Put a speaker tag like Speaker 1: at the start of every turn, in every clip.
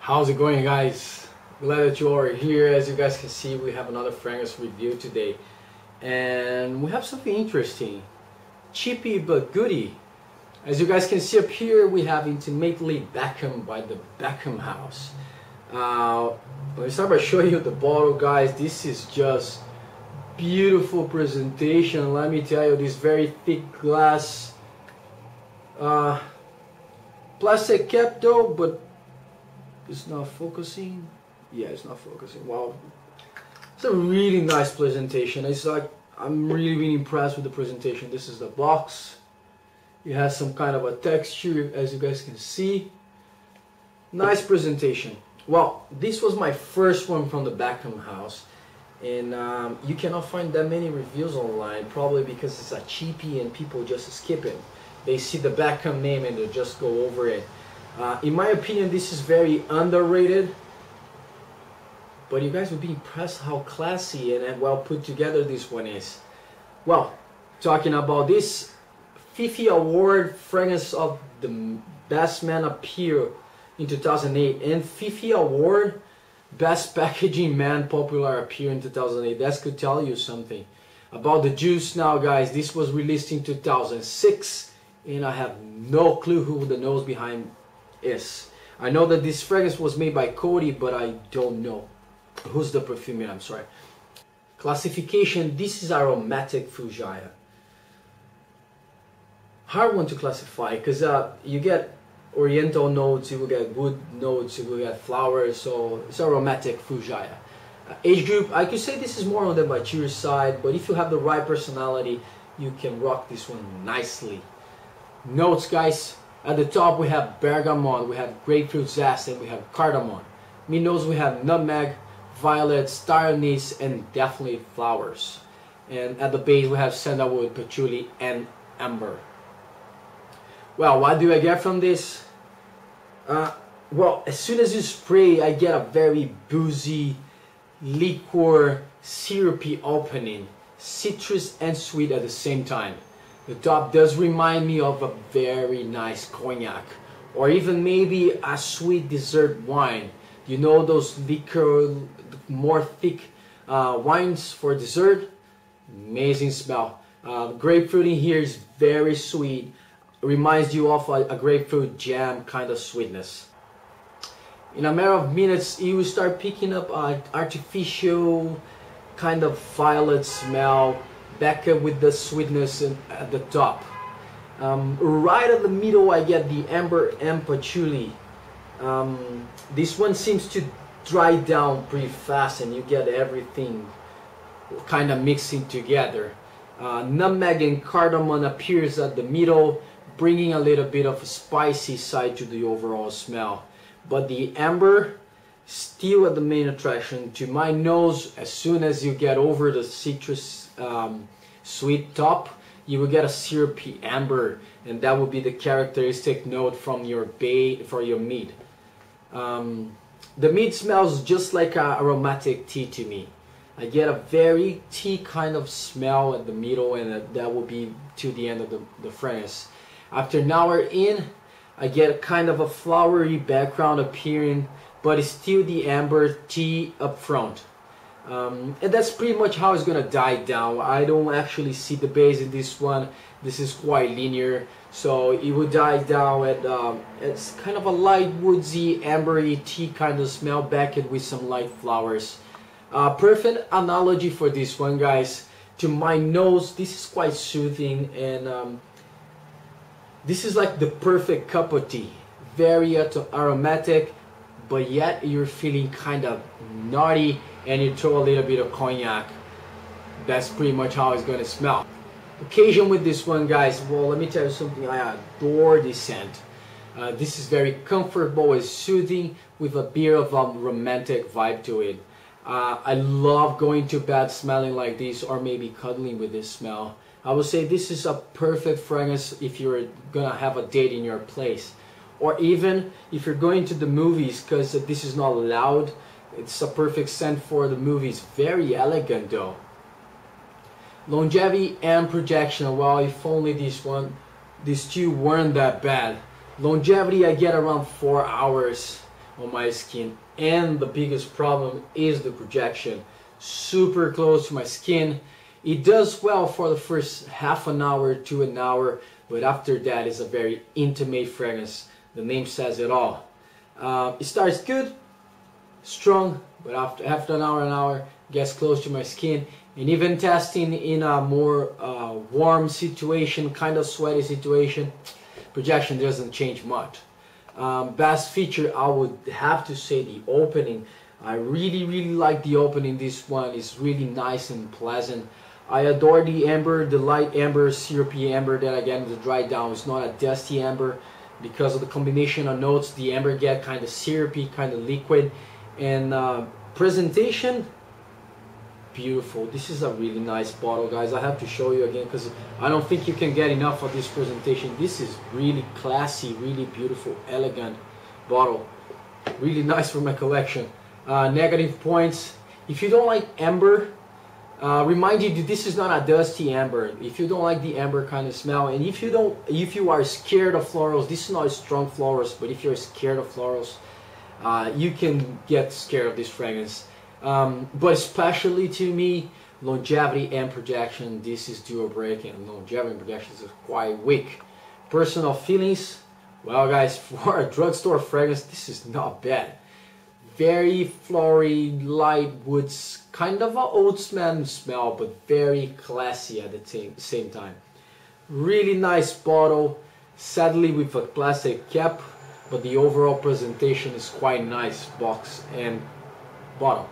Speaker 1: How's it going, guys? Glad that you are here. As you guys can see, we have another fragrance review today, and we have something interesting, cheapy but goody. As you guys can see up here, we have Intimately Beckham by the Beckham House. Let me start by showing you the bottle, guys. This is just beautiful presentation. Let me tell you, this very thick glass, plastic cap though, but it's not focusing. Yeah, it's not focusing. Wow, it's a really nice presentation. It's like I'm really impressed with the presentation. This is the box. It has some kind of a texture, as you guys can see. Nice presentation. Well, this was my first one from the Beckham House, and you cannot find that many reviews online, probably because it's a cheapie and people just skip it. They see the Beckham name and they just go over it. In my opinion, this is very underrated, but you guys will be impressed how classy and well put together this one is. Well, talking about this FIFA Award fragrance of the Best Man Appeal in 2008 and FIFA Award Best Packaging Man Popular Appeal in 2008. That could tell you something about the juice. Now, guys, this was released in 2006, and I have no clue who the nose behind is. I know that this fragrance was made by Cody, but I don't know who's the perfumer. I'm sorry. Classification: this is aromatic fuchsia. Hard one to classify because you get oriental notes, you will get wood notes, you will get flowers, so it's aromatic fuchsia. Age group, I could say this is more on the mature side, but if you have the right personality, you can rock this one nicely. Notes, guys, at the top we have bergamot, we have grapefruit zest, and we have cardamom. Mid notes we have nutmeg, violet, star anise, and definitely flowers. And at the base we have sandalwood, patchouli, and amber. Well, what do I get from this? Well, as soon as you spray, I get a very boozy, liquor, syrupy opening, citrus and sweet at the same time. The top does remind me of a very nice cognac, or even maybe a sweet dessert wine. You know those liquor, more thick wines for dessert? Amazing smell. Grapefruit in here is very sweet. Reminds you of a grapefruit jam kind of sweetness. In a matter of minutes, you will start picking up an artificial kind of violet smell, back up with the sweetness at the top. Right at the middle, I get the amber and patchouli. This one seems to dry down pretty fast, and you get everything kind of mixing together. Nutmeg and cardamom appears at the middle, bringing a little bit of a spicy side to the overall smell. But the amber still at the main attraction. To my nose, as soon as you get over the citrus sweet top, you will get a syrupy amber, and that will be the characteristic note from your bait for your mead. The mead smells just like a aromatic tea to me. I get a very tea kind of smell at the middle, and that will be to the end of the fragrance. After an hour in, I get a kind of a flowery background appearing, but it's still the amber tea up front. And that's pretty much how it's gonna die down. I don't actually see the base in this one. This is quite linear, so it will die down at it's kind of a light woodsy, ambery tea kind of smell, backed with some light flowers. Perfect analogy for this one, guys. To my nose, this is quite soothing, and this is like the perfect cup of tea. Very aromatic, but yet you're feeling kind of naughty, and you throw a little bit of cognac. That's pretty much how it's going to smell. Occasion with this one, guys, well, let me tell you something. I adore this scent. This is very comfortable and soothing with a bit of a romantic vibe to it. I love going to bed smelling like this, or maybe cuddling with this smell. I would say this is a perfect fragrance if you're gonna have a date in your place, or even if you're going to the movies, because this is not loud. It's a perfect scent for the movies. Very elegant though. Longevity and projection. Well, if only these two weren't that bad. Longevity, I get around 4 hours. on my skin, and the biggest problem is the projection. Super close to my skin. It does well for the first half an hour to an hour, but after that it's a very intimate fragrance. The name says it all. It starts good, strong, but after an hour, gets close to my skin. And even testing in a more warm situation, kind of sweaty situation, projection doesn't change much. Best feature, I would have to say the opening. I really like the opening. This one is really nice and pleasant. I adore the amber, the light amber, syrupy amber that again is dried down. It's not a dusty amber because of the combination of notes. The amber get kind of syrupy, kind of liquid, and presentation, beautiful. This is a really nice bottle, guys. I have to show you again because I don't think you can get enough of this presentation. This is really classy, really beautiful, elegant bottle. Really nice for my collection. Negative points: if you don't like amber, remind you that this is not a dusty amber. If you don't like the amber kind of smell, and if you are scared of florals, this is not strong florals, but if you're scared of florals, you can get scared of this fragrance. But especially to me, longevity and projection, this is dual breaking. Longevity and projection is quite weak. Personal feelings, well guys, for a drugstore fragrance, this is not bad. Very flory, light woods, kind of an old man smell, but very classy at the same time. Really nice bottle, sadly with a plastic cap, but the overall presentation is quite nice, box and bottle.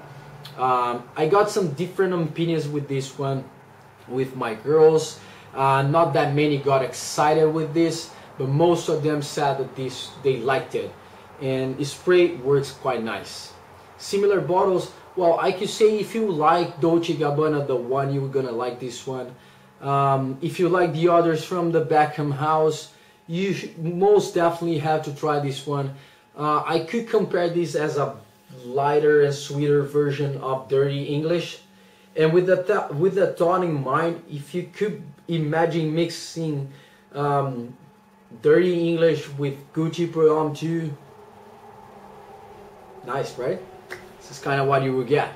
Speaker 1: I got some different opinions with this one with my girls. Not that many got excited with this, but most of them said that they liked it, and the spray works quite nice. Similar bottles, well, I could say if you like Dolce & Gabbana, the one, you're gonna like this one. If you like the others from the Beckham house, you most definitely have to try this one. I could compare this as a lighter and sweeter version of Dirty English, and with that thought in mind, if you could imagine mixing Dirty English with Gucci Prom 2, nice, right? This is kind of what you will get.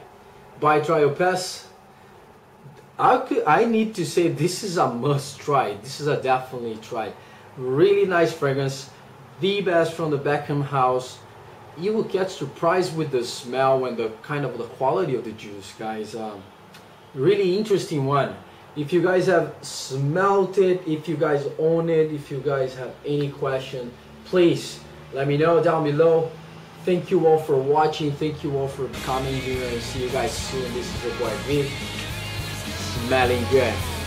Speaker 1: Buy, try, or pass. I need to say this is a must try. This is a definitely try. Really nice fragrance, the best from the Beckham house. You will get surprised with the smell and the kind of the quality of the juice, guys. Really interesting one. If you guys have smelt it, if you guys own it, if you guys have any question, please let me know down below. Thank you all for watching. Thank you all for coming here, and see you guys soon. This is your boy Vic, smelling good.